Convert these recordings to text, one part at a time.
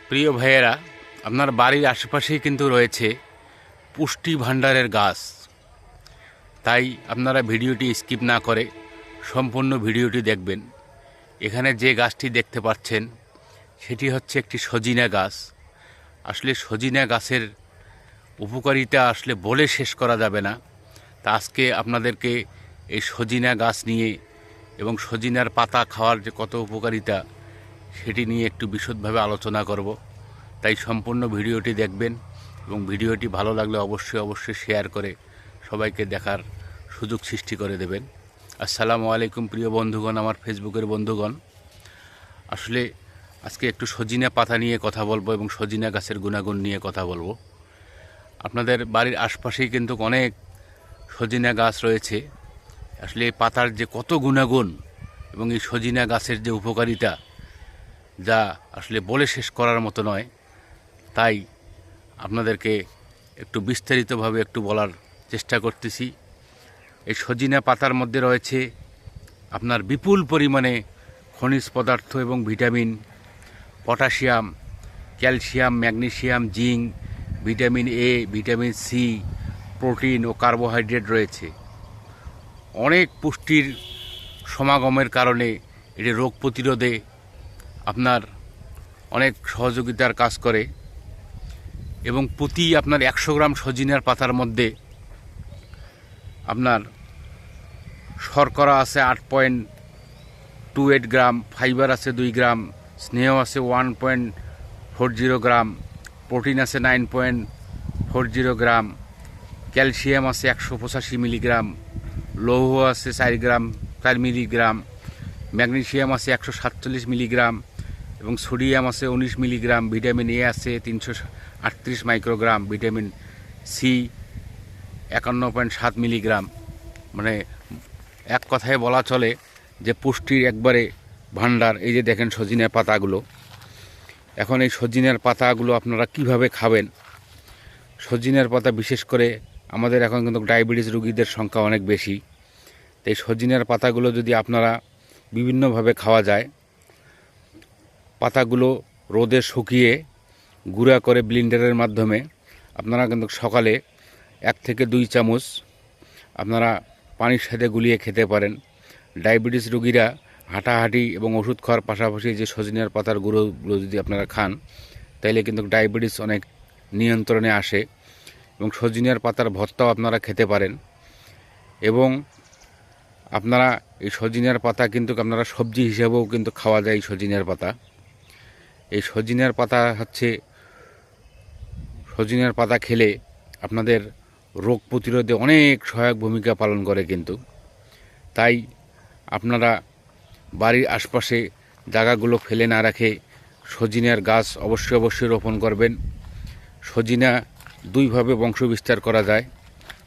প্রিয় ভাইয়েরা, আপনার বাড়ির আশেপাশেই কিন্তু রয়েছে পুষ্টি ভাণ্ডারের গাছ। তাই আপনারা ভিডিওটি স্কিপ না করে সম্পূর্ণ ভিডিওটি দেখবেন। এখানে যে গাছটি দেখতে পাচ্ছেন সেটি হচ্ছে একটি সজিনা গাছ। আসলে সজিনা গাছের উপকারিতা আসলে বলে শেষ করা যাবে না। তা আজকে আপনাদেরকে এই সজিনা গাছ নিয়ে এবং সজিনার পাতা খাওয়ার যে কত উপকারিতা সেটি নিয়ে একটু বিশদভাবে আলোচনা করব। তাই সম্পূর্ণ ভিডিওটি দেখবেন এবং ভিডিওটি ভালো লাগলে অবশ্যই শেয়ার করে সবাইকে দেখার সুযোগ সৃষ্টি করে দেবেন। আসসালামু আলাইকুম প্রিয় বন্ধুগণ, আমার ফেসবুকের বন্ধুগণ। আসলে আজকে একটু সজিনা পাতা নিয়ে কথা বলবো এবং সজিনা গাছের গুণাগুণ নিয়ে কথা বলবো। আপনাদের বাড়ির আশপাশেই কিন্তু অনেক সজিনা গাছ রয়েছে। আসলে এই পাতার যে কত গুণাগুণ এবং এই সজিনা গাছের যে উপকারিতা, যা আসলে বলে শেষ করার মতো নয়। তাই আপনাদেরকে একটু বিস্তারিতভাবে একটু বলার চেষ্টা করতেছি। এই সজিনা পাতার মধ্যে রয়েছে আপনার বিপুল পরিমাণে খনিজ পদার্থ এবং vitamin, potassium, calcium, magnesium, zinc, vitamin A, vitamin C, protein ও কার্বোহাইড্রেট রয়েছে। অনেক পুষ্টির সমাগমের কারণে এটি রোগ প্রতিরোধে আপনার অনেক সহযোগিতার কাজ করে এবং প্রতি আপনার 100 গ্রাম সজিনার পাতার মধ্যে আপনার শর্করা আছে 8.28 গ্রাম, ফাইবার আছে 2 গ্রাম, স্নেহ আছে 1.40 গ্রাম, প্রোটিন আছে 9.40 গ্রাম, ক্যালসিয়াম আছে 185 মিলিগ্রাম, লৌহ আছে 4 মিলিগ্রাম, ম্যাগনেসিয়াম আছে 147 মিলিগ্রাম এবং সোডিয়াম আছে 19 মিলিগ্রাম, ভিটামিন এ আছে 338 মাইক্রোগ্রাম, ভিটামিন সি 51.7 মিলিগ্রাম। মানে এক কথায় বলা চলে যে পুষ্টির একবারে ভাণ্ডার। এই যে দেখেন সজিনার পাতাগুলো। এখন এই সজিনার পাতাগুলো আপনারা কিভাবে খাবেন? সজিনার পাতা বিশেষ করে আমাদের এখন কিন্তু ডায়াবেটিস রোগীদের সংখ্যা অনেক বেশি। তাই সজিনার পাতাগুলো যদি আপনারা বিভিন্নভাবে খাওয়া যায়, পাতাগুলো রোদে শুকিয়ে গুঁড়া করে ব্লেন্ডারের মাধ্যমে আপনারা কিন্তু সকালে 1 থেকে 2 চামচ আপনারা পানির সাথে গুলিয়ে খেতে পারেন। ডায়াবেটিস রোগীরা হাঁটাহাঁটি এবং ওষুধ খাওয়ার পাশাপাশি যে সজিনার পাতার গুঁড়োগুলো যদি আপনারা খান, তাইলে কিন্তু ডায়াবেটিস অনেক নিয়ন্ত্রণে আসে। এবং সজিনার পাতার ভর্তাও আপনারা খেতে পারেন। এবং আপনারা এই সজিনার পাতা কিন্তু আপনারা সবজি হিসেবেও কিন্তু খাওয়া যায়। এই সজিনার পাতা, এই সজিনার পাতা হচ্ছে সজিনার পাতা খেলে আপনাদের রোগ প্রতিরোধে অনেক সহায়ক ভূমিকা পালন করে কিন্তু। তাই আপনারা বাড়ির আশপাশে জায়গাগুলো ফেলে না রেখে সজিনার গাছ অবশ্যই রোপণ করবেন। সজিনা দুইভাবে বংশবিস্তার করা যায়।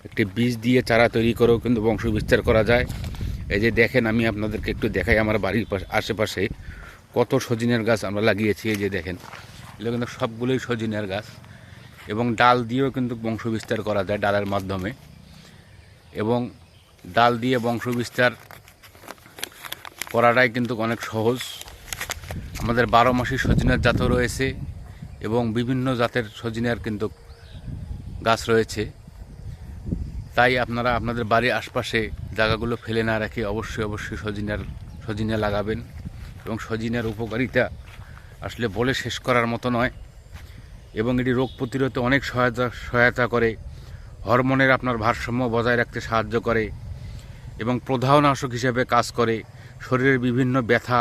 একটি বীজ দিয়ে চারা তৈরি করেও কিন্তু বংশবিস্তার করা যায়। এই যে দেখেন, আমি আপনাদেরকে একটু দেখাই আমার বাড়ির আশেপাশে কত সজিনার গাছ আমরা লাগিয়েছি। এই যে দেখেন, এগুলো কিন্তু সবগুলোই সজিনার গাছ এবং ডাল দিয়েও কিন্তু বংশবিস্তার করা যায় ডালের মাধ্যমে। এবং ডাল দিয়ে বংশবিস্তার করাটাই কিন্তু অনেক সহজ। আমাদের 12 মাসি সজিনার জাতও রয়েছে এবং বিভিন্ন জাতের সজিনার কিন্তু গাছ রয়েছে। তাই আপনারা আপনাদের বাড়ির আশপাশে জায়গাগুলো ফেলে না রেখে অবশ্যই সজিনা লাগাবেন। এবং সজিনার উপকারিতা আসলে বলে শেষ করার মতো নয়। এবং এটি রোগ প্রতিরোধে অনেক সহায়তা করে, হরমোনের আপনার ভারসাম্য বজায় রাখতে সাহায্য করে এবং প্রদাহনাশক হিসেবে কাজ করে। শরীরের বিভিন্ন ব্যথা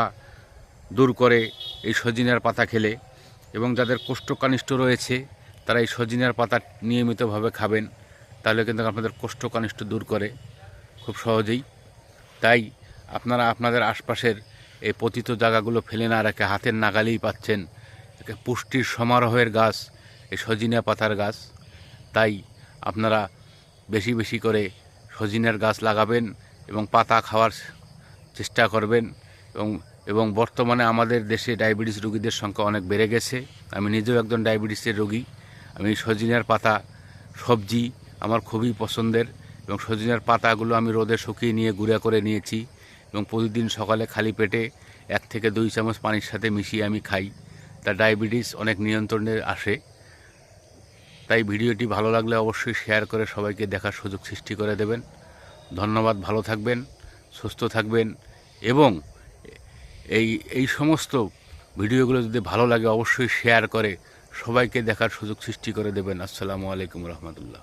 দূর করে এই সজিনার পাতা খেলে। এবং যাদের কোষ্ঠকাঠিন্য রয়েছে তারা এই সজিনার পাতা নিয়মিতভাবে খাবেন, তাহলে কিন্তু আপনাদের কোষ্ঠকাঠিন্য দূর করে খুব সহজেই। তাই আপনারা আপনাদের আশপাশের এই পতিত জায়গাগুলো ফেলে না রেখে হাতের নাগালেই পাচ্ছেন পুষ্টির সমারোহের গাছ এই সজিনা পাতার গাছ। তাই আপনারা বেশি করে সজিনার গাছ লাগাবেন এবং পাতা খাওয়ার চেষ্টা করবেন। এবং বর্তমানে আমাদের দেশে ডায়াবেটিস রোগীদের সংখ্যা অনেক বেড়ে গেছে। আমি নিজেও একজন ডায়াবেটিসের রোগী। আমি সজিনার পাতা সবজি আমার খুবই পছন্দের এবং সজিনার পাতাগুলো আমি রোদে শুকিয়ে নিয়ে গুঁড়া করে নিয়েছি এবং প্রতিদিন সকালে খালি পেটে 1 থেকে 2 চামচ পানির সাথে মিশিয়ে আমি খাই। তা ডায়াবেটিস অনেক নিয়ন্ত্রণে আসে। তাই ভিডিওটি ভালো লাগলে অবশ্যই শেয়ার করে সবাইকে দেখার সুযোগ সৃষ্টি করে দেবেন। ধন্যবাদ, ভালো থাকবেন, সুস্থ থাকবেন এবং এই সমস্ত ভিডিওগুলো যদি ভালো লাগে অবশ্যই শেয়ার করে সবাইকে দেখার সুযোগ সৃষ্টি করে দেবেন। আসসালামু আলাইকুম রহমতুল্লাহ।